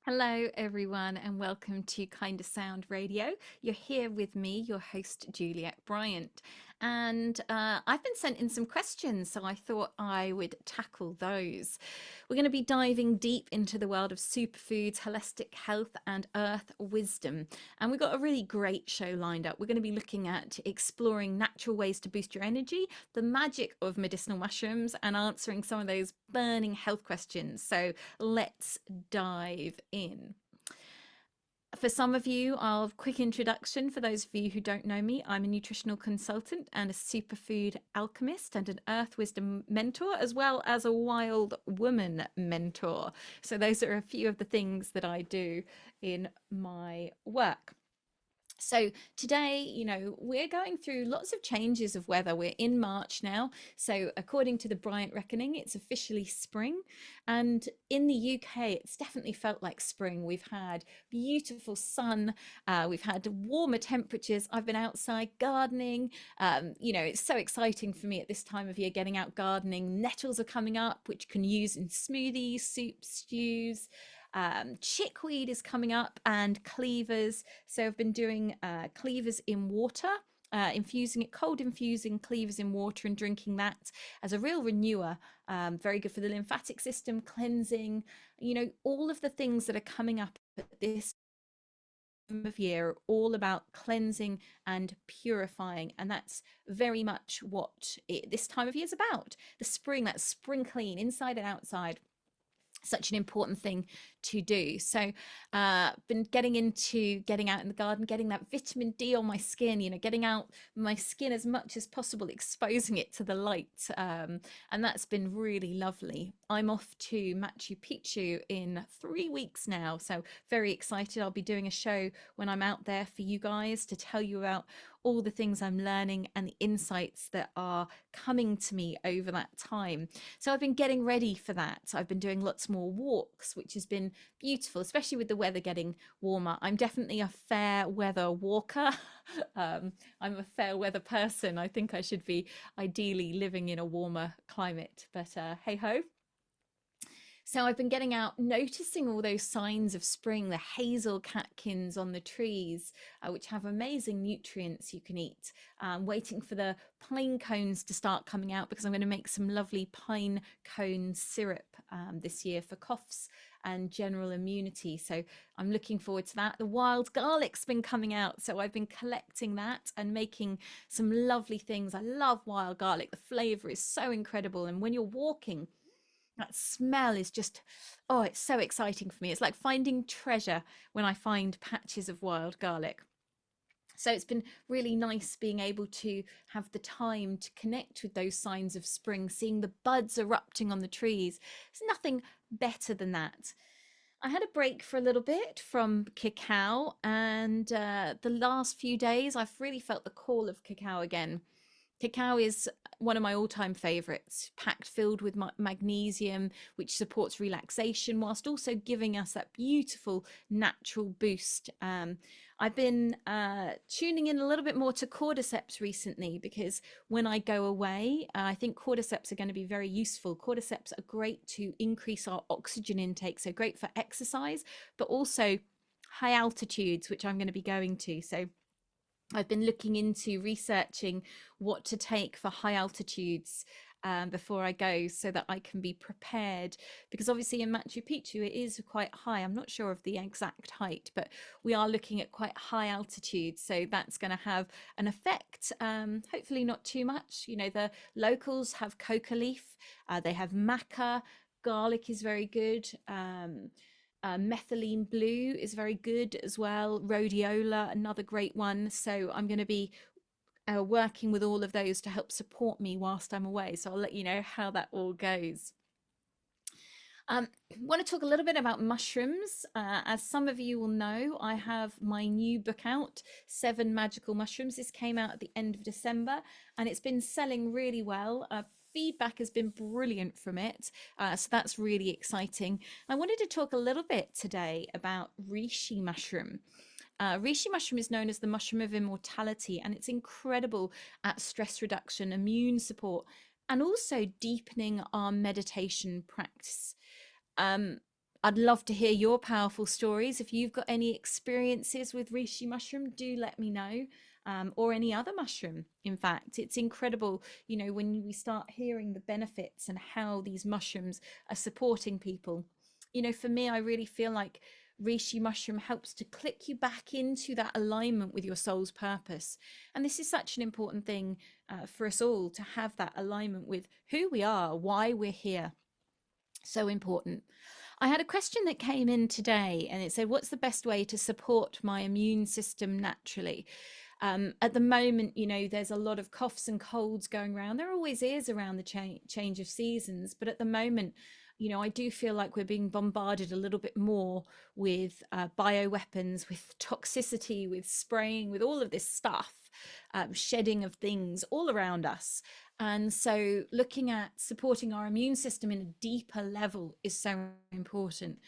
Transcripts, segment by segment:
Hello, everyone, and welcome to Kind of Sound Radio. You're here with me, your host, Juliette Bryant. And I've been sent in some questions, so I thought I would tackle those. We're going to be diving deep into the world of superfoods, holistic health, and earth wisdom. And we've got a really great show lined up. We're going to be looking at exploring natural ways to boost your energy, the magic of medicinal mushrooms, and answering some of those burning health questions. So let's dive in. For some of you, I'll quick introduction. For those of you who don't know me, I'm a nutritional consultant and a superfood alchemist and an earth wisdom mentor, as well as a wild woman mentor. So those are a few of the things that I do in my work. So today, we're going through lots of changes of weather. We're in March now. So according to the Bryant reckoning, it's officially spring. And in the UK, it's definitely felt like spring. We've had beautiful sun. We've had warmer temperatures. I've been outside gardening. It's so exciting for me at this time of year, getting out gardening. Nettles are coming up, which you can use in smoothies, soups, stews. Chickweed is coming up and cleavers. So I've been doing cleavers in water, infusing it, cold infusing cleavers in water and drinking that as a real renewer. Very good for the lymphatic system, cleansing, all of the things that are coming up at this time of year are all about cleansing and purifying, and that's very much what this time of year is about. The spring, that spring clean inside and outside, such an important thing to do. So been getting into getting out in the garden, getting that vitamin D on my skin, getting out my skin as much as possible, exposing it to the light, and that's been really lovely. I'm off to Machu Picchu in 3 weeks now, so very excited. I'll be doing a show when I'm out there for you guys to tell you about all the things I'm learning and the insights that are coming to me over that time. So I've been getting ready for that. I've been doing lots more walks, which has been beautiful, especially with the weather getting warmer. I'm definitely a fair weather walker. I'm a fair weather person. I think I should be ideally living in a warmer climate, but hey ho. So I've been getting out, noticing all those signs of spring, the hazel catkins on the trees, which have amazing nutrients you can eat. Waiting for the pine cones to start coming out because I'm going to make some lovely pine cone syrup this year for coughs and general immunity. So I'm looking forward to that. The wild garlic's been coming out, so I've been collecting that and making some lovely things. I love wild garlic. The flavor is so incredible. And when you're walking, that smell is just, oh, it's so exciting for me. It's like finding treasure when I find patches of wild garlic. So it's been really nice being able to have the time to connect with those signs of spring, seeing the buds erupting on the trees. There's nothing better than that. I had a break for a little bit from cacao, and the last few days I've really felt the call of cacao again. Cacao is one of my all-time favorites, packed filled with magnesium, which supports relaxation whilst also giving us that beautiful natural boost. I've been tuning in a little bit more to cordyceps recently because when I go away, I think cordyceps are going to be very useful. Cordyceps are great to increase our oxygen intake, so great for exercise, but also high altitudes, which I'm going to be going to. So I've been looking into researching what to take for high altitudes before I go so that I can be prepared, because obviously in Machu Picchu it is quite high. I'm not sure of the exact height, but we are looking at quite high altitudes, so that's going to have an effect. Hopefully not too much. The locals have coca leaf, they have maca, garlic is very good. Methylene blue is very good as well. Rhodiola, another great one. So I'm going to be working with all of those to help support me whilst I'm away. So I'll let you know how that all goes. I want to talk a little bit about mushrooms. As some of you will know, I have my new book out, 7 Magical Mushrooms. This came out at the end of December and it's been selling really well. Feedback has been brilliant from it, so that's really exciting. I wanted to talk a little bit today about reishi mushroom. Reishi mushroom is known as the mushroom of immortality, and it's incredible at stress reduction, immune support, and also deepening our meditation practice. Um, I'd love to hear your powerful stories. If you've got any experiences with reishi mushroom, do let me know. Or any other mushroom. In fact, it's incredible, when we start hearing the benefits and how these mushrooms are supporting people. For me, I really feel like reishi mushroom helps to click you back into that alignment with your soul's purpose. And this is such an important thing for us all, to have that alignment with who we are, why we're here. So important. I had a question that came in today, and it said, what's the best way to support my immune system naturally? At the moment, there's a lot of coughs and colds going around. There always is around the change of seasons, but at the moment, I do feel like we're being bombarded a little bit more with bioweapons, with toxicity, with spraying, with all of this stuff, shedding of things all around us. And so looking at supporting our immune system in a deeper level is so important.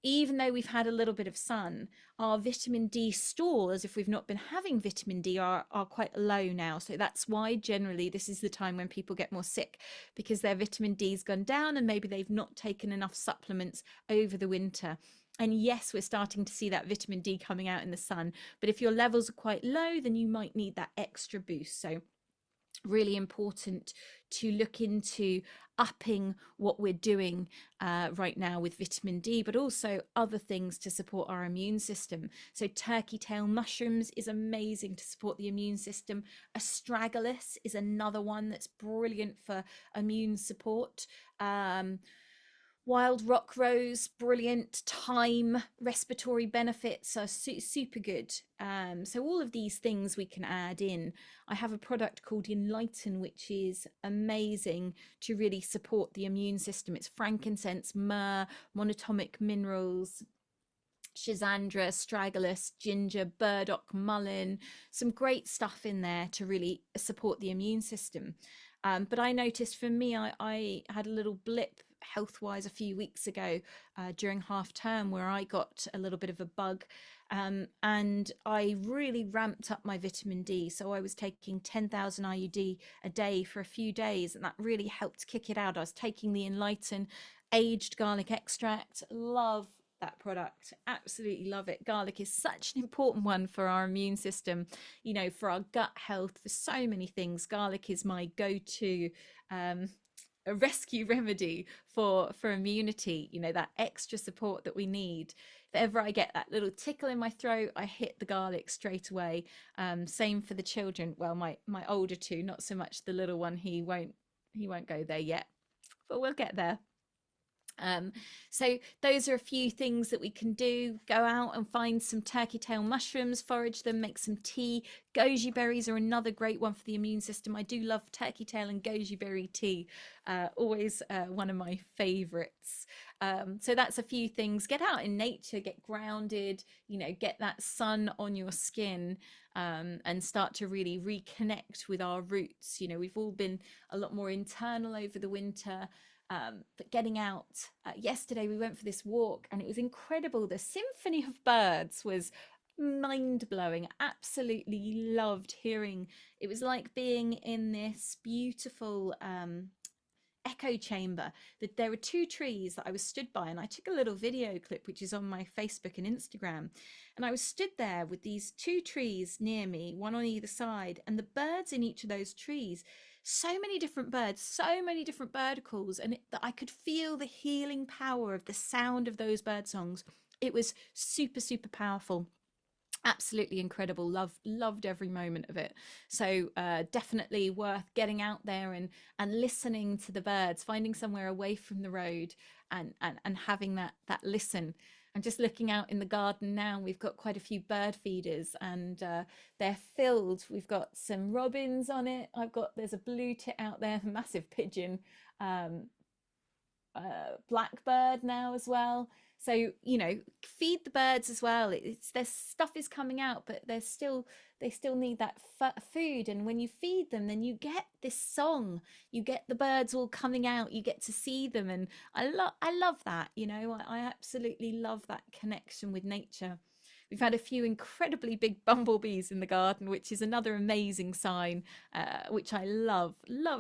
Even though we've had a little bit of sun, our vitamin D stores, if we've not been having vitamin D, are quite low now. So that's why generally this is the time when people get more sick, because their vitamin D's gone down and maybe they've not taken enough supplements over the winter. And yes, we're starting to see that vitamin D coming out in the sun, but if your levels are quite low, then you might need that extra boost. So really important to look into upping what we're doing right now with vitamin D, but also other things to support our immune system. So turkey tail mushrooms is amazing to support the immune system. Astragalus is another one that's brilliant for immune support. Wild rock rose, brilliant. Thyme, respiratory benefits are super good. So all of these things we can add in. I have a product called Enlighten, which is amazing to really support the immune system. It's frankincense, myrrh, monatomic minerals, Schisandra, astragalus, ginger, burdock, mullein, some great stuff in there to really support the immune system. But I noticed for me, I had a little blip health wise a few weeks ago during half term, where I got a little bit of a bug, and I really ramped up my vitamin D. So I was taking 10,000 IUD a day for a few days, and that really helped kick it out. I was taking the Enlighten aged garlic extract. Love that product, absolutely love it. Garlic is such an important one for our immune system, for our gut health, for so many things. Garlic is my go-to a rescue remedy for immunity, that extra support that we need. If ever I get that little tickle in my throat, I hit the garlic straight away. Same for the children. Well, my older two, not so much the little one. He won't go there yet, but we'll get there. So those are a few things that we can do. Go out and find some turkey tail mushrooms, forage them, make some tea. Goji berries are another great one for the immune system. I do love turkey tail and goji berry tea, always one of my favorites. So that's a few things. Get out in nature, get grounded, get that sun on your skin, and start to really reconnect with our roots. We've all been a lot more internal over the winter. But getting out, yesterday we went for this walk and it was incredible. The symphony of birds was mind-blowing. Absolutely loved hearing. It was like being in this beautiful echo chamber. That there were two trees that I was stood by, and I took a little video clip which is on my Facebook and Instagram, and I was stood there with these two trees near me, one on either side, and the birds in each of those trees, so many different birds, so many different bird calls, and that I could feel the healing power of the sound of those bird songs. It was super powerful. Absolutely incredible. Loved every moment of it. So definitely worth getting out there and listening to the birds, finding somewhere away from the road, and having that listen. I'm just looking out in the garden now. We've got quite a few bird feeders, and they're filled. We've got some robins on it. There's a blue tit out there, a massive pigeon, blackbird now as well. So feed the birds as well. It's their stuff is coming out, but they still need that food. And when you feed them, then you get this song. You get the birds all coming out. You get to see them, and I love that. I absolutely love that connection with nature. We've had a few incredibly big bumblebees in the garden, which is another amazing sign, which I love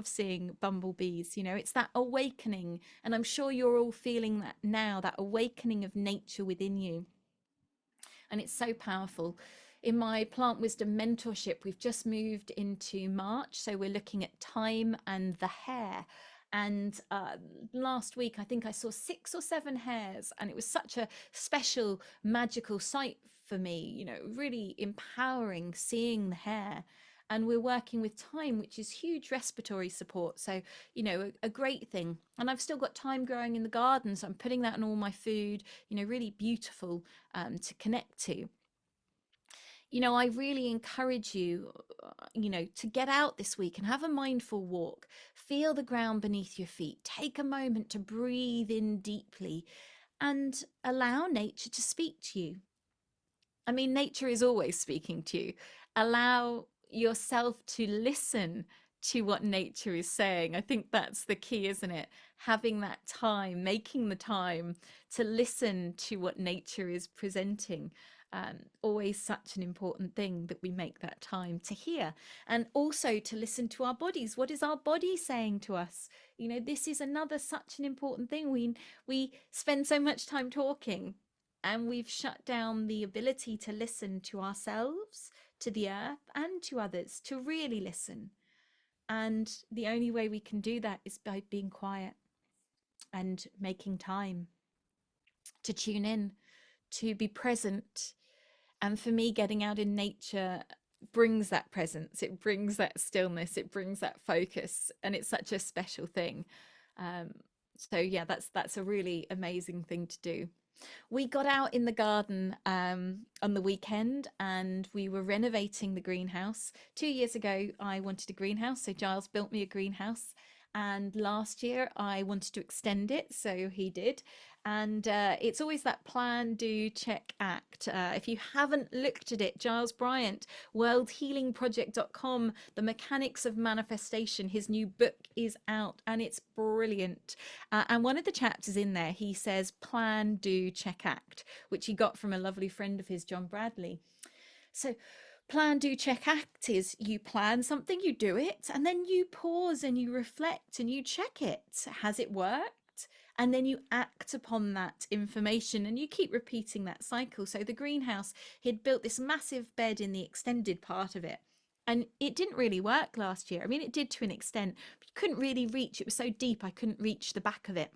seeing bumblebees. You know, it's that awakening. And I'm sure you're all feeling that now, that awakening of nature within you. And it's so powerful. In my plant wisdom mentorship, we've just moved into March, so we're looking at time and the hair. And last week I think I saw 6 or 7 hairs, and it was such a special magical sight for me, you know, really empowering seeing the hair. And we're working with thyme, which is huge respiratory support, so you know, a great thing. And I've still got thyme growing in the garden, so I'm putting that in all my food, you know, really beautiful to connect to. You know, I really encourage you, you know, to get out this week and have a mindful walk. Feel the ground beneath your feet. Take a moment to breathe in deeply and allow nature to speak to you. I mean, nature is always speaking to you. Allow yourself to listen to what nature is saying. I think that's the key, isn't it? Having that time, making the time to listen to what nature is presenting. Always such an important thing that we make that time to hear, and also to listen to our bodies. What is our body saying to us? You know, this is another such an important thing. We spend so much time talking, and we've shut down the ability to listen to ourselves, to the earth, and to others, to really listen. And the only way we can do that is by being quiet and making time to tune in, to be present. And for me, getting out in nature brings that presence, it brings that stillness, it brings that focus, and it's such a special thing. Um, so yeah, that's a really amazing thing to do. We got out in the garden on the weekend, and we were renovating the greenhouse. 2 years ago, I wanted a greenhouse, so Giles built me a greenhouse. And last year, I wanted to extend it, so he did. And it's always that plan, do, check, act. If you haven't looked at it, Giles Bryant, worldhealingproject.com, The Mechanics of Manifestation, his new book is out, and it's brilliant. And one of the chapters in there, he says, plan, do, check, act, which he got from a lovely friend of his, John Bradley. So plan, do, check, act is you plan something, you do it, and then you pause and you reflect and you check it. Has it worked? And then you act upon that information, and you keep repeating that cycle. So the greenhouse, he'd built this massive bed in the extended part of it, and it didn't really work last year. I mean, it did to an extent, but you couldn't really reach, it was so deep, I couldn't reach the back of it.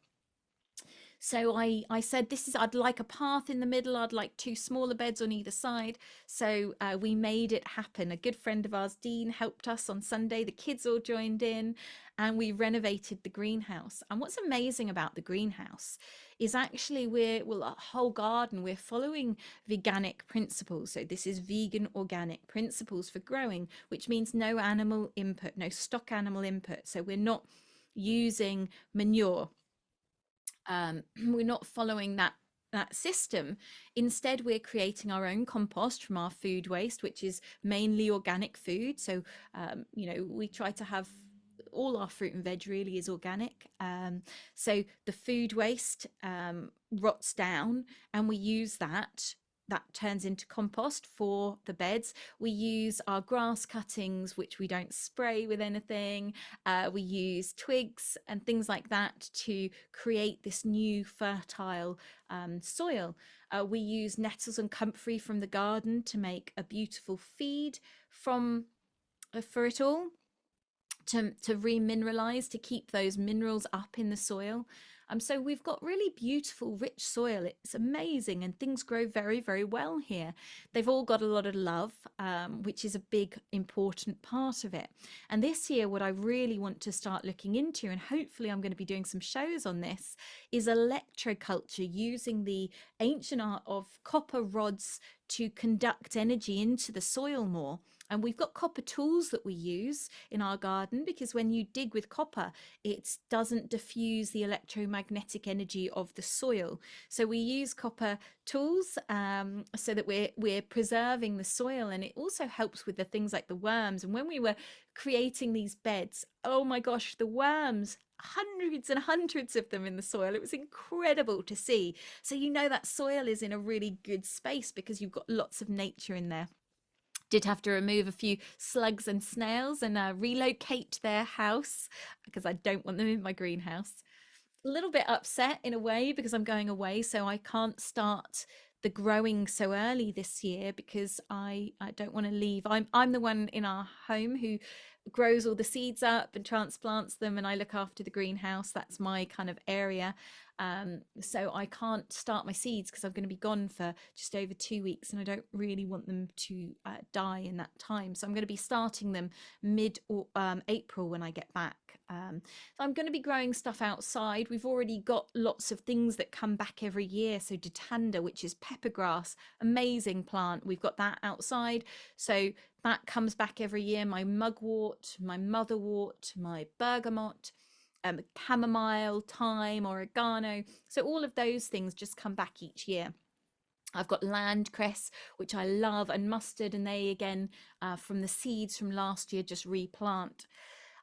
So I said, I'd like a path in the middle. I'd like two smaller beds on either side. So we made it happen. A good friend of ours, Dean, helped us on Sunday. The kids all joined in, and we renovated the greenhouse. And what's amazing about the greenhouse is actually a whole garden, we're following veganic principles. So this is vegan organic principles for growing, which means no animal input, no stock animal input. So we're not using manure, we're not following that system. Instead, we're creating our own compost from our food waste, which is mainly organic food. So you know, we try to have all our fruit and veg really is organic. So the food waste rots down, and we use that turns into compost for the beds. We use our grass cuttings, which we don't spray with anything. We use twigs and things like that to create this new fertile soil. We use nettles and comfrey from the garden to make a beautiful feed for it all, to remineralize, to keep those minerals up in the soil. So we've got really beautiful, rich soil. It's amazing, and things grow very, very well here. They've all got a lot of love, which is a big, important part of it. And this year, what I really want to start looking into, and hopefully I'm going to be doing some shows on this, is electroculture, using the ancient art of copper rods to conduct energy into the soil more. And we've got copper tools that we use in our garden, because when you dig with copper, it doesn't diffuse the electromagnetic energy of the soil. So we use copper tools so that we're preserving the soil, and it also helps with the things like the worms. And when we were creating these beds, oh my gosh, the worms hundreds and hundreds of them in the soil. It was incredible to see. So you know that soil is in a really good space because you've got lots of nature in there. Did have to remove a few slugs and snails and relocate their house because I don't want them in my greenhouse. A little bit upset in a way because I'm going away, so I can't start the growing so early this year because I don't want to leave. I'm the one in our home who grows all the seeds up and transplants them, and I look after the greenhouse. That's my kind of area. So I can't start my seeds because I'm going to be gone for just over 2 weeks, and I don't really want them to die in that time. So I'm going to be starting them mid April when I get back. So I'm going to be growing stuff outside. We've already got lots of things that come back every year. So Ditanda, which is pepper grass, amazing plant. We've got that outside. So that comes back every year. My mugwort, my motherwort, my bergamot, chamomile, thyme, oregano. So all of those things just come back each year. I've got land cress, which I love, and mustard, and they again from the seeds from last year just replant.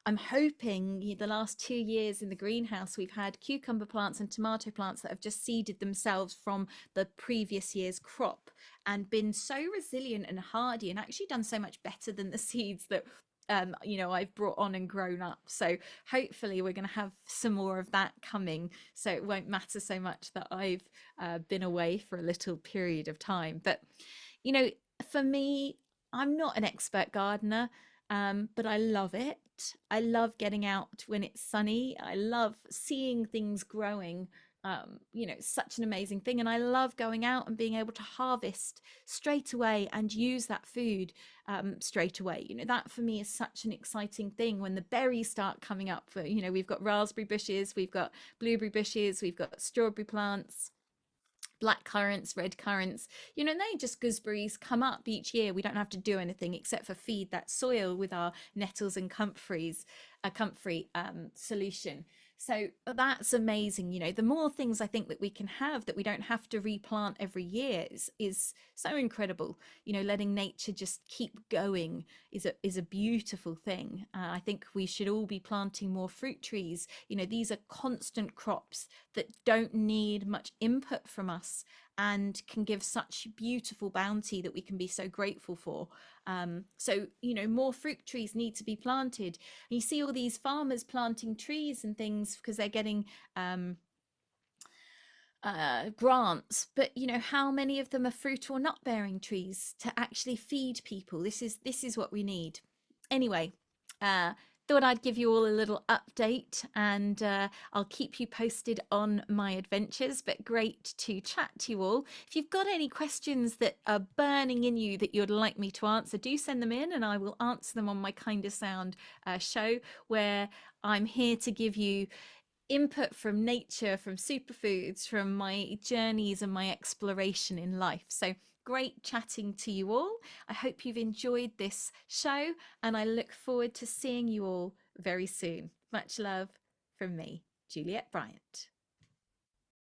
I'm hoping the last 2 years in the greenhouse, we've had cucumber plants and tomato plants that have just seeded themselves from the previous year's crop and been so resilient and hardy and actually done so much better than the seeds that I've brought on and grown up. So hopefully we're going to have some more of that coming. So it won't matter so much that I've been away for a little period of time. But, you know, for me, I'm not an expert gardener, but I love it. I love getting out when it's sunny. I love seeing things growing. It's such an amazing thing. And I love going out and being able to harvest straight away and use that food straight away. That for me is such an exciting thing when the berries start coming up. We've got raspberry bushes, we've got blueberry bushes, we've got strawberry plants, black currants, red currants, and they just gooseberries come up each year. We don't have to do anything except for feed that soil with our nettles and comfreys, a comfrey solution. So that's amazing. The more things I think that we can have that we don't have to replant every year is so incredible. Letting nature just keep going is a beautiful thing. I think we should all be planting more fruit trees. These are constant crops that don't need much input from us and can give such beautiful bounty that we can be so grateful for. So more fruit trees need to be planted. And you see all these farmers planting trees and things because they're getting grants, but how many of them are fruit or nut bearing trees to actually feed people? This is what we need. Anyway, thought I'd give you all a little update, and I'll keep you posted on my adventures. But great to chat to you all. If you've got any questions that are burning in you that you'd like me to answer, do send them in and I will answer them on my Kind of Sound show, where I'm here to give you input from nature, from superfoods, from my journeys and my exploration in life. So great chatting to you all. I hope you've enjoyed this show, and I look forward to seeing you all very soon. Much love from me, Juliette Bryant.